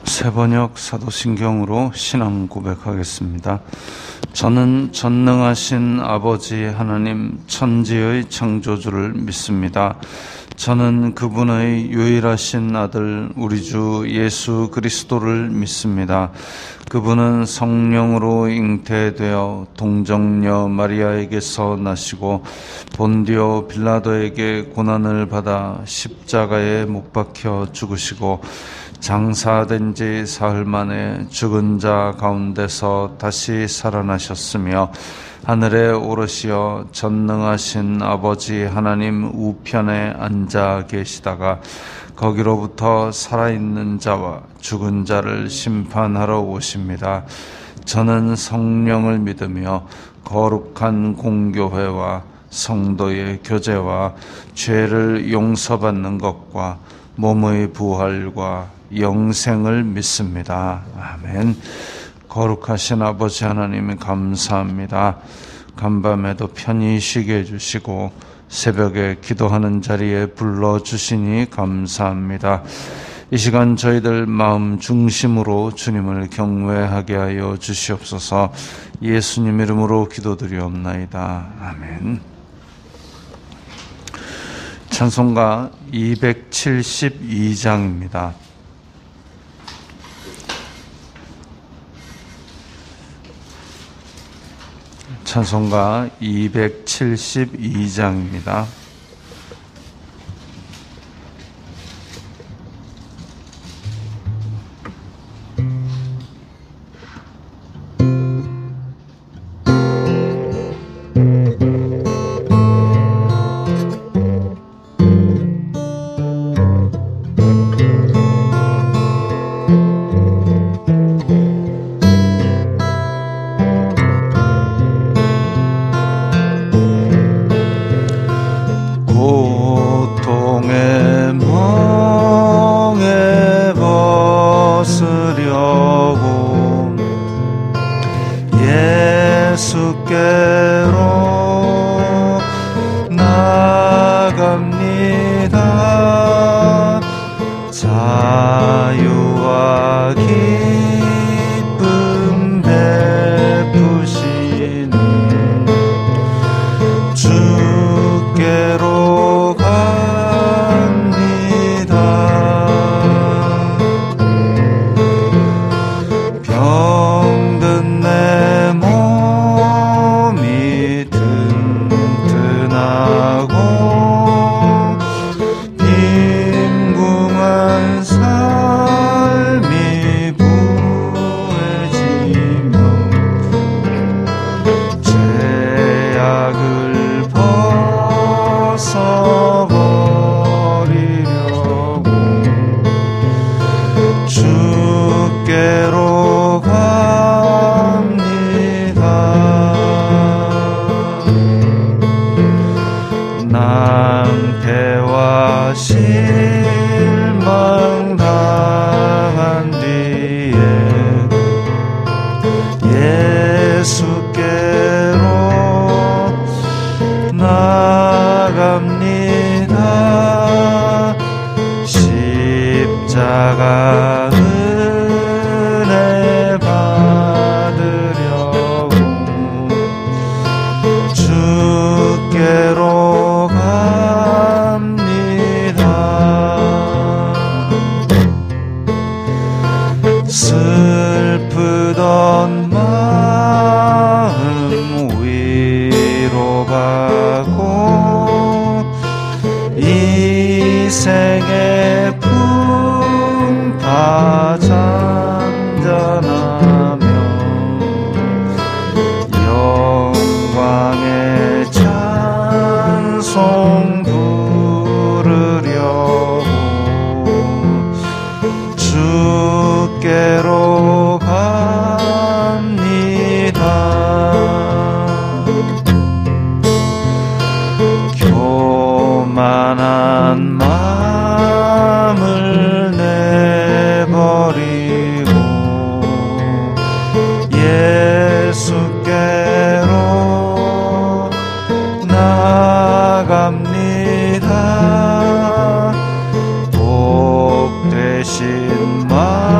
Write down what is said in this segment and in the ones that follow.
새번역 사도신경으로 신앙 고백하겠습니다. 저는 전능하신 아버지 하나님 천지의 창조주를 믿습니다. 저는 그분의 유일하신 아들 우리 주 예수 그리스도를 믿습니다. 그분은 성령으로 잉태되어 동정녀 마리아에게서 나시고 본디오 빌라도에게 고난을 받아 십자가에 못 박혀 죽으시고 장사된 지 사흘 만에 죽은 자 가운데서 다시 살아나셨으며 하늘에 오르시어 전능하신 아버지 하나님 우편에 앉아 계시다가 거기로부터 살아있는 자와 죽은 자를 심판하러 오십니다. 저는 성령을 믿으며 거룩한 공교회와 성도의 교제와 죄를 용서받는 것과 몸의 부활과 영생을 믿습니다. 아멘. 거룩하신 아버지 하나님 감사합니다. 간밤에도 편히 쉬게 해주시고 새벽에 기도하는 자리에 불러주시니 감사합니다. 이 시간 저희들 마음 중심으로 주님을 경외하게 하여 주시옵소서. 예수님 이름으로 기도드리옵나이다. 아멘. 찬송가 272장입니다. 찬송가 272장입니다. 나갑니다. 복 되신 마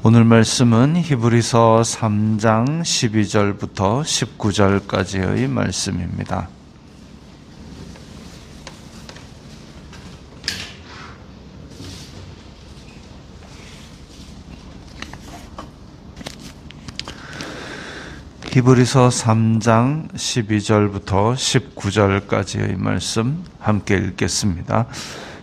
오늘 말씀은 히브리서 3장 12절부터 19절까지의 말씀입니다. 히브리서 3장 12절부터 19절까지의 말씀 함께 읽겠습니다.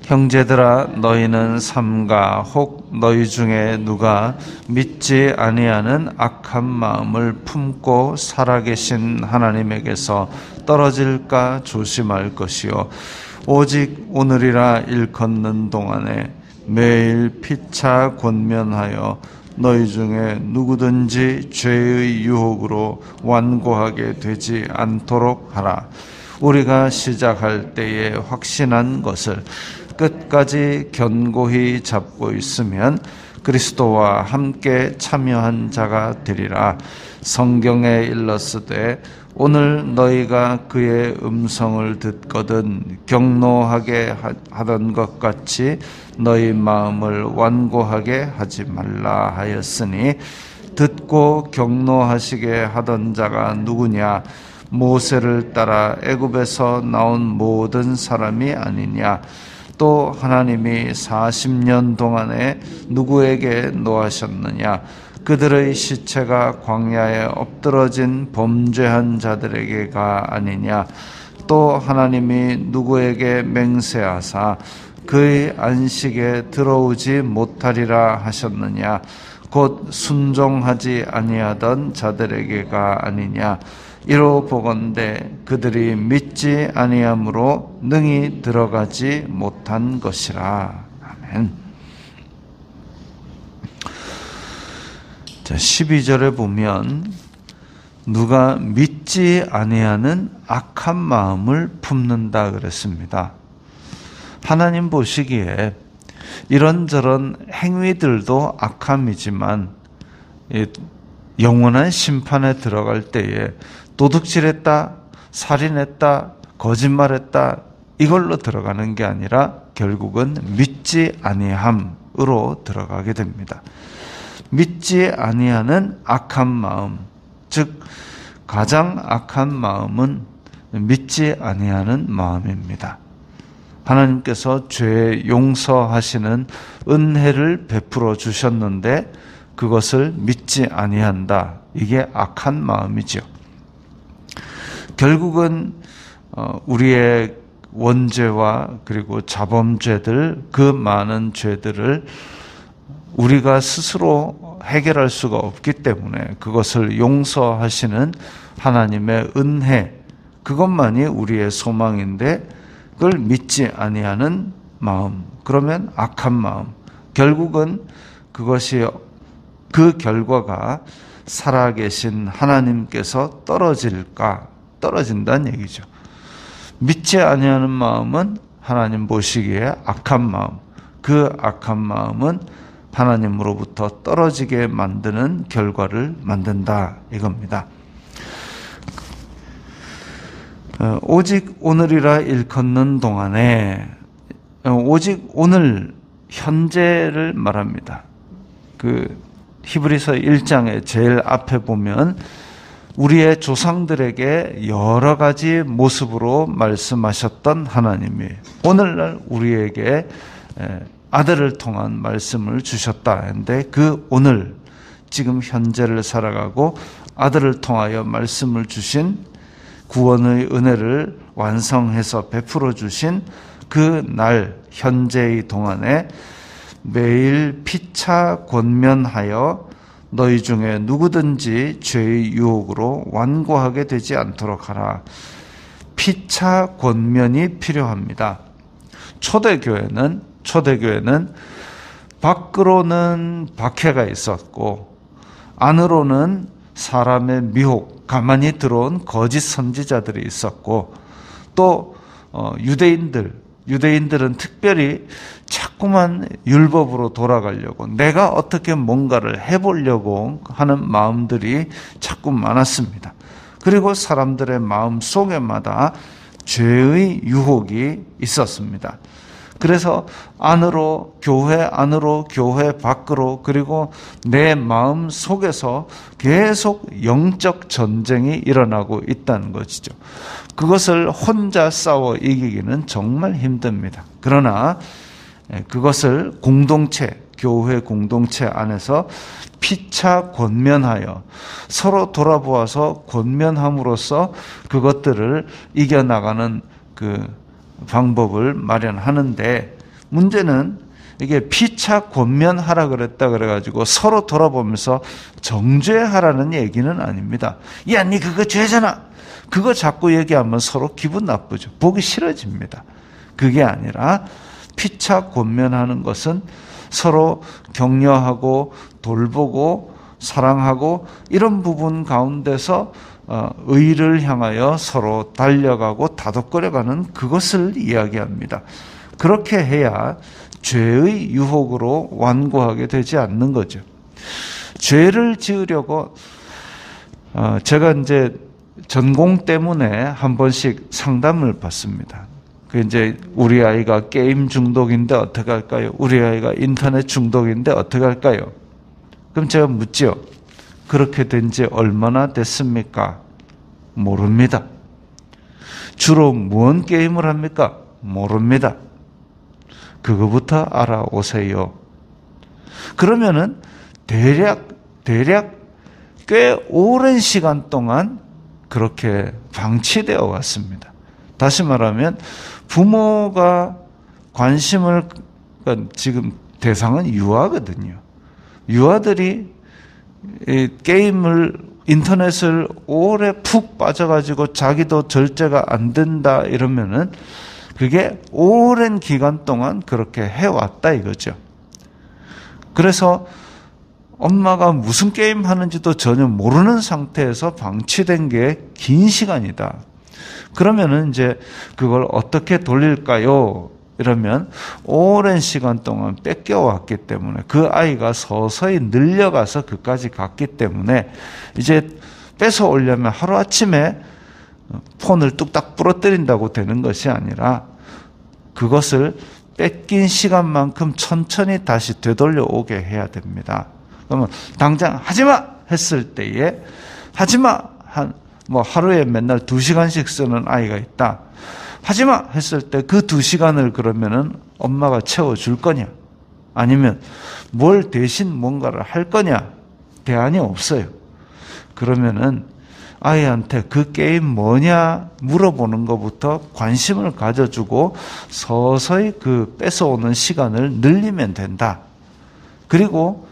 형제들아, 너희는 삼가 혹 너희 중에 누가 믿지 아니하는 악한 마음을 품고 살아계신 하나님에게서 떨어질까 조심할 것이요, 오직 오늘이라 일컫는 동안에 매일 피차 권면하여 너희 중에 누구든지 죄의 유혹으로 완고하게 되지 않도록 하라. 우리가 시작할 때에 확신한 것을 끝까지 견고히 잡고 있으면 그리스도와 함께 참여한 자가 되리라. 성경에 일렀으되 오늘 너희가 그의 음성을 듣거든 경노하게 하던 것 같이 너희 마음을 완고하게 하지 말라 하였으니, 듣고 경노하시게 하던 자가 누구냐? 모세를 따라 애굽에서 나온 모든 사람이 아니냐? 또 하나님이 40년 동안에 누구에게 노하셨느냐? 그들의 시체가 광야에 엎드러진 범죄한 자들에게가 아니냐? 또 하나님이 누구에게 맹세하사 그의 안식에 들어오지 못하리라 하셨느냐? 곧 순종하지 아니하던 자들에게가 아니냐? 이로 보건대 그들이 믿지 아니함으로 능히 들어가지 못한 것이라. 아멘. 자, 12절에 보면 누가 믿지 아니하는 악한 마음을 품는다 그랬습니다. 하나님 보시기에 이런저런 행위들도 악함이지만 영원한 심판에 들어갈 때에 도둑질했다, 살인했다, 거짓말했다, 이걸로 들어가는 게 아니라 결국은 믿지 아니함으로 들어가게 됩니다. 믿지 아니하는 악한 마음, 즉 가장 악한 마음은 믿지 아니하는 마음입니다. 하나님께서 죄 용서하시는 은혜를 베풀어 주셨는데 그것을 믿지 아니한다. 이게 악한 마음이죠. 결국은 우리의 원죄와 그리고 자범죄들, 그 많은 죄들을 우리가 스스로 해결할 수가 없기 때문에 그것을 용서하시는 하나님의 은혜, 그것만이 우리의 소망인데 그걸 믿지 아니하는 마음, 그러면 악한 마음, 결국은 그것이 그 결과가 살아계신 하나님께서 떨어진다는 얘기죠. 믿지 아니하는 마음은 하나님 보시기에 악한 마음, 그 악한 마음은 하나님으로부터 떨어지게 만드는 결과를 만든다 이겁니다. 오직 오늘이라 일컫는 동안에, 오직 오늘, 현재를 말합니다. 그 히브리서 1장의 제일 앞에 보면 우리의 조상들에게 여러 가지 모습으로 말씀하셨던 하나님이 오늘날 우리에게 아들을 통한 말씀을 주셨다 했는데, 그 오늘, 지금 현재를 살아가고 아들을 통하여 말씀을 주신, 구원의 은혜를 완성해서 베풀어 주신 그 날, 현재의 동안에 매일 피차 권면하여 너희 중에 누구든지 죄의 유혹으로 완고하게 되지 않도록 하라. 피차 권면이 필요합니다. 초대교회는 밖으로는 박해가 있었고 안으로는 사람의 미혹, 가만히 들어온 거짓 선지자들이 있었고, 또 유대인들은 특별히 자꾸만 율법으로 돌아가려고, 내가 어떻게 뭔가를 해보려고 하는 마음들이 자꾸 많았습니다. 그리고 사람들의 마음 속에마다 죄의 유혹이 있었습니다. 그래서 안으로, 교회 안으로, 교회 밖으로, 그리고 내 마음 속에서 계속 영적 전쟁이 일어나고 있다는 것이죠. 그것을 혼자 싸워 이기기는 정말 힘듭니다. 그러나 그것을 공동체, 교회 공동체 안에서 피차 권면하여 서로 돌아보아서 권면함으로써 그것들을 이겨나가는 그 방법을 마련하는데, 문제는 이게 피차 권면하라 그랬다 그래가지고 서로 돌아보면서 정죄하라는 얘기는 아닙니다. 야, 니 그거 죄잖아. 그거 자꾸 얘기하면 서로 기분 나쁘죠. 보기 싫어집니다. 그게 아니라 피차 권면하는 것은 서로 격려하고 돌보고 사랑하고 이런 부분 가운데서 의를 향하여 서로 달려가고 다독거려가는 그것을 이야기합니다. 그렇게 해야 죄의 유혹으로 완고하게 되지 않는 거죠. 죄를 지으려고 제가 이제 전공 때문에 한 번씩 상담을 받습니다. 그 이제 우리 아이가 게임 중독인데 어떻게 할까요? 우리 아이가 인터넷 중독인데 어떻게 할까요? 그럼 제가 묻죠. 그렇게 된 지 얼마나 됐습니까? 모릅니다. 주로 무슨 게임을 합니까? 모릅니다. 그거부터 알아오세요. 그러면은 대략 꽤 오랜 시간 동안 그렇게 방치되어 왔습니다. 다시 말하면 부모가 관심을, 그러니까 지금 대상은 유아거든요. 유아들이 게임을, 인터넷을 오래 푹 빠져가지고 자기도 절제가 안 된다 이러면은 그게 오랜 기간 동안 그렇게 해왔다 이거죠. 그래서 엄마가 무슨 게임 하는지도 전혀 모르는 상태에서 방치된 게 긴 시간이다. 그러면은 이제 그걸 어떻게 돌릴까요? 이러면 오랜 시간 동안 뺏겨왔기 때문에 그 아이가 서서히 늘려가서 그까지 갔기 때문에 이제 뺏어오려면 하루아침에 폰을 뚝딱 부러뜨린다고 되는 것이 아니라 그것을 뺏긴 시간만큼 천천히 다시 되돌려 오게 해야 됩니다. 그러면 당장 하지마! 했을 때에 하지마! 하루에 맨날 2시간씩 쓰는 아이가 있다. 하지마! 했을 때 그 2시간을 그러면은 엄마가 채워줄 거냐? 아니면 뭘 대신 뭔가를 할 거냐? 대안이 없어요. 그러면은 아이한테 그 게임 뭐냐 물어보는 것부터 관심을 가져주고 서서히 그 뺏어오는 시간을 늘리면 된다. 그리고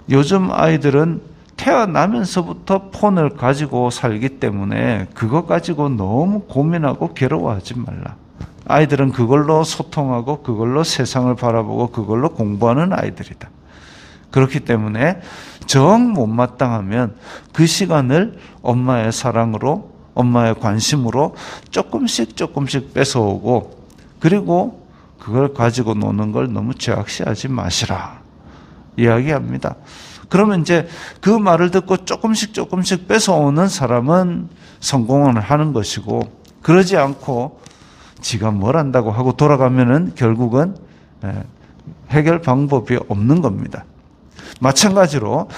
요즘 아이들은 태어나면서부터 폰을 가지고 살기 때문에 그거 가지고 너무 고민하고 괴로워하지 말라. 아이들은 그걸로 소통하고 그걸로 세상을 바라보고 그걸로 공부하는 아이들이다. 그렇기 때문에 정 못마땅하면 그 시간을 엄마의 사랑으로, 엄마의 관심으로 조금씩 뺏어오고, 그리고 그걸 가지고 노는 걸 너무 죄악시하지 마시라 이야기합니다. 그러면 이제 그 말을 듣고 조금씩 뺏어오는 사람은 성공을 하는 것이고, 그러지 않고 지가 뭘 한다고 하고 돌아가면은 결국은 해결 방법이 없는 겁니다. 마찬가지로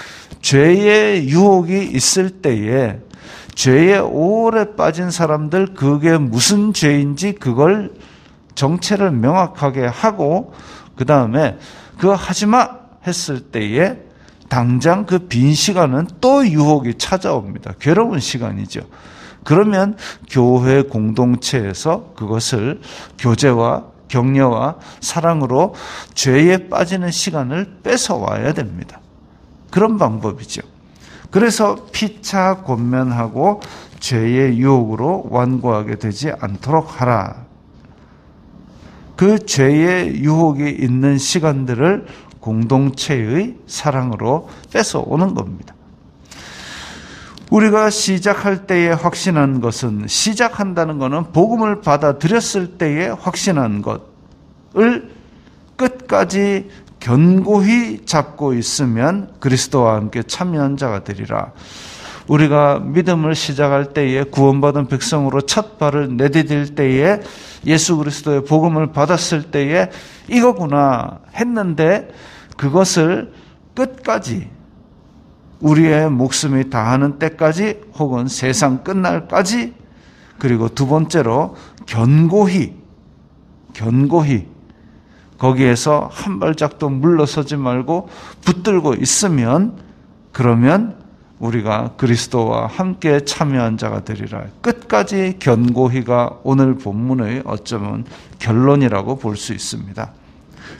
죄의 유혹이 있을 때에 죄에 오래 빠진 사람들, 그게 무슨 죄인지 그걸 정체를 명확하게 하고 그 다음에 그거 하지마 했을 때에 당장 그 빈 시간은 또 유혹이 찾아옵니다. 괴로운 시간이죠. 그러면 교회 공동체에서 그것을 교제와 격려와 사랑으로 죄에 빠지는 시간을 뺏어와야 됩니다. 그런 방법이죠. 그래서 피차 권면하고 죄의 유혹으로 완고하게 되지 않도록 하라. 그 죄의 유혹이 있는 시간들을 공동체의 사랑으로 뺏어오는 겁니다. 우리가 시작할 때에 확신한 것은, 시작한다는 것은 복음을 받아들였을 때에 확신한 것을 끝까지 견고히 잡고 있으면 그리스도와 함께 참여한 자가 되리라. 우리가 믿음을 시작할 때에 구원받은 백성으로 첫 발을 내디딜 때에 예수 그리스도의 복음을 받았을 때에 이거구나 했는데 그것을 끝까지 우리의 목숨이 다하는 때까지 혹은 세상 끝날까지 그리고 두 번째로 견고히 거기에서 한 발짝도 물러서지 말고 붙들고 있으면 그러면 우리가 그리스도와 함께 참여한 자가 되리라. 끝까지 견고히가 오늘 본문의 어쩌면 결론이라고 볼 수 있습니다.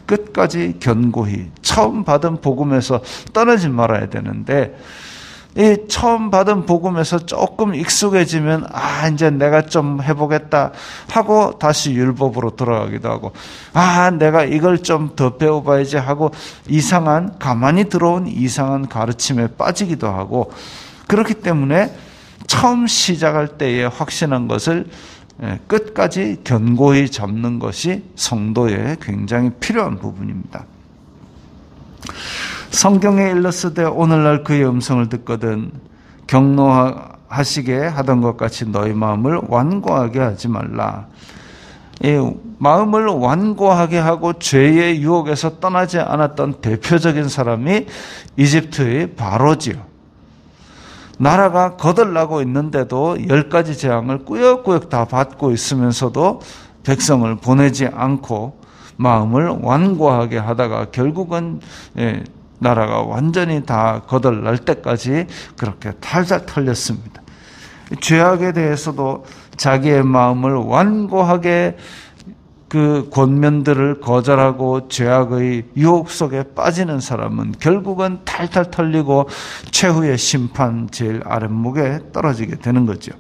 끝까지 견고히 처음 받은 복음에서 떠나지 말아야 되는데 이 처음 받은 복음에서 조금 익숙해지면 이제 내가 좀 해보겠다 하고 다시 율법으로 돌아가기도 하고 내가 이걸 좀 더 배워봐야지 하고 가만히 들어온 이상한 가르침에 빠지기도 하고 그렇기 때문에 처음 시작할 때에 확신한 것을 끝까지 견고히 잡는 것이 성도에 굉장히 필요한 부분입니다. 성경에 일렀으되 오늘날 그의 음성을 듣거든 경노하시게 하던 것 같이 너희 마음을 완고하게 하지 말라. 마음을 완고하게 하고 죄의 유혹에서 떠나지 않았던 대표적인 사람이 이집트의 바로지요. 나라가 거덜나고 있는데도 10가지 재앙을 꾸역꾸역 다 받고 있으면서도 백성을 보내지 않고 마음을 완고하게 하다가 결국은 나라가 완전히 다 거덜날 때까지 그렇게 탈탈 털렸습니다. 죄악에 대해서도 자기의 마음을 완고하게 그 권면들을 거절하고 죄악의 유혹 속에 빠지는 사람은 결국은 탈탈 털리고 최후의 심판 제일 아랫목에 떨어지게 되는 거죠.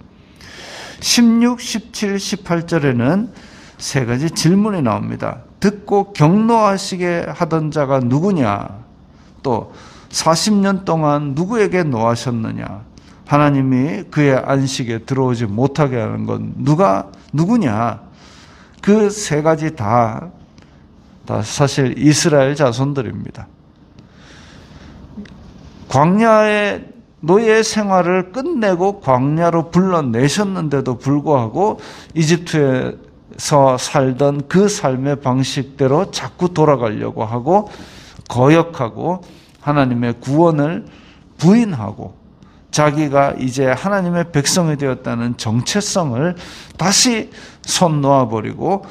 16, 17, 18절에는 세 가지 질문이 나옵니다. 듣고 경노하시게 하던 자가 누구냐? 또 40년 동안 누구에게 노하셨느냐? 하나님이 그의 안식에 들어오지 못하게 하는 건 누구냐? 그 세 가지 다 사실 이스라엘 자손들입니다. 광야의 노예 생활을 끝내고 광야로 불러내셨는데도 불구하고 이집트에서 살던 그 삶의 방식대로 자꾸 돌아가려고 하고 거역하고 하나님의 구원을 부인하고 자기가 이제 하나님의 백성이 되었다는 정체성을 다시 손 놓아버리고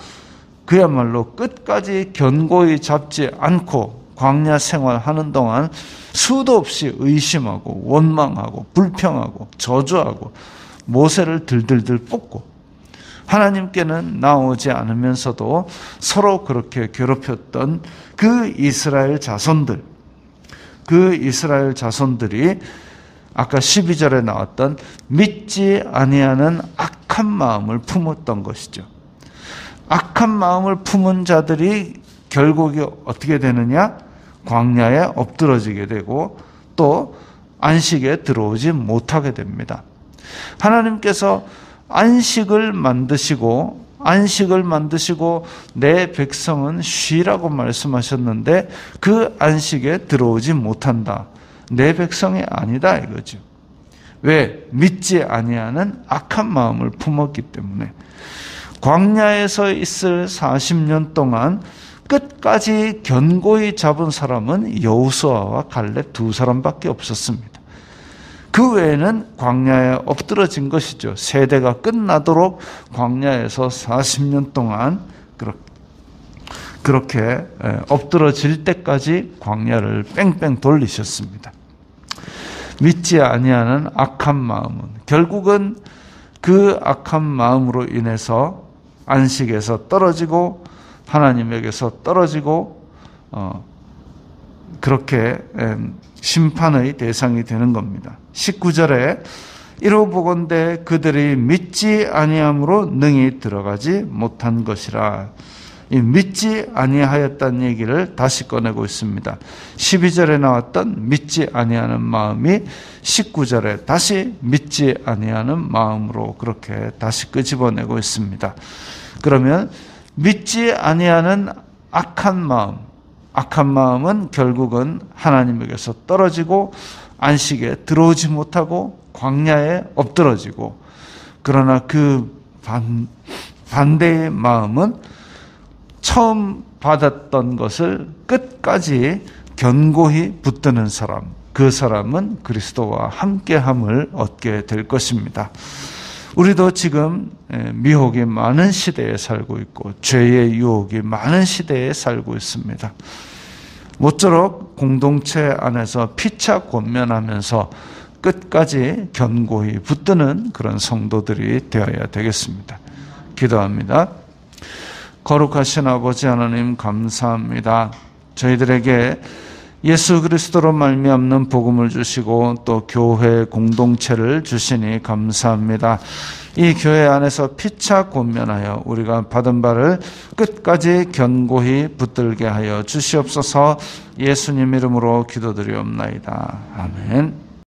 그야말로 끝까지 견고히 잡지 않고 광야 생활하는 동안 수도 없이 의심하고 원망하고 불평하고 저주하고 모세를 들들들 뽑고 하나님께는 나오지 않으면서도 서로 그렇게 괴롭혔던 그 이스라엘 자손들이 아까 12절에 나왔던 믿지 아니하는 악한 마음을 품었던 것이죠. 악한 마음을 품은 자들이 결국이 어떻게 되느냐? 광야에 엎드러지게 되고 또 안식에 들어오지 못하게 됩니다. 하나님께서 안식을 만드시고 내 백성은 쉬라고 말씀하셨는데 그 안식에 들어오지 못한다. 내 백성이 아니다 이거죠. 왜? 믿지 아니하는 악한 마음을 품었기 때문에. 광야에서 있을 40년 동안 끝까지 견고히 잡은 사람은 여호수아와 갈렙 두 사람밖에 없었습니다. 그 외에는 광야에 엎드러진 것이죠. 세대가 끝나도록 광야에서 40년 동안 그렇게 엎드러질 때까지 광야를 뺑뺑 돌리셨습니다. 믿지 아니하는 악한 마음은 결국은 그 악한 마음으로 인해서 안식에서 떨어지고 하나님에게서 떨어지고 그렇게 심판의 대상이 되는 겁니다. 19절에 이로보건대 그들이 믿지 아니함으로 능히 들어가지 못한 것이라. 이 믿지 아니하였다는 얘기를 다시 꺼내고 있습니다. 12절에 나왔던 믿지 아니하는 마음이 19절에 다시 믿지 아니하는 마음으로 그렇게 다시 끄집어내고 있습니다. 그러면 믿지 아니하는 악한 마음은 결국은 하나님에게서 떨어지고 안식에 들어오지 못하고 광야에 엎드러지고, 그러나 그 반대의 마음은 처음 받았던 것을 끝까지 견고히 붙드는 사람, 그 사람은 그리스도와 함께함을 얻게 될 것입니다. 우리도 지금 미혹이 많은 시대에 살고 있고 죄의 유혹이 많은 시대에 살고 있습니다. 모쪼록 공동체 안에서 피차 권면하면서 끝까지 견고히 붙드는 그런 성도들이 되어야 되겠습니다. 기도합니다. 거룩하신 아버지 하나님, 감사합니다. 저희들에게 예수 그리스도로 말미암는 복음을 주시고 또 교회 공동체를 주시니 감사합니다. 이 교회 안에서 피차 권면하여 우리가 받은 바를 끝까지 견고히 붙들게 하여 주시옵소서. 예수님 이름으로 기도드리옵나이다. 아멘.